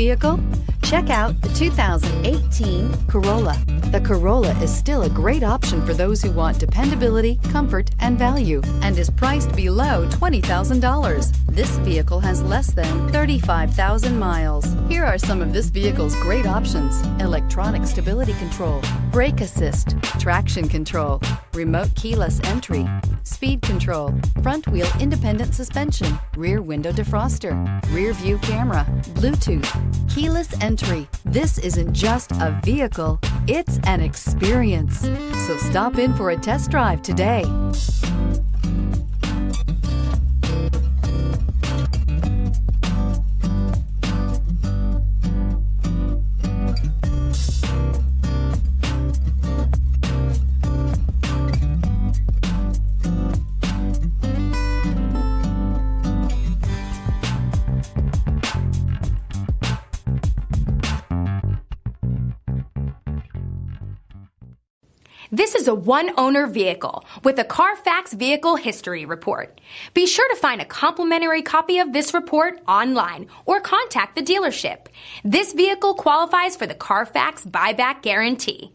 Vehicle? Check out the 2018 Corolla. The Corolla is still a great option for those who want dependability, comfort, and value, and is priced below $20,000. This vehicle has less than 35,000 miles. Here are some of this vehicle's great options: electronic stability control, brake assist, traction control, remote keyless entry, speed control, front wheel independent suspension, rear window defroster, rear view camera, Bluetooth, keyless entry. This isn't just a vehicle, it's an experience. So stop in for a test drive today. This is a one-owner vehicle with a CARFAX Vehicle History Report. Be sure to find a complimentary copy of this report online or contact the dealership. This vehicle qualifies for the CARFAX Buyback Guarantee.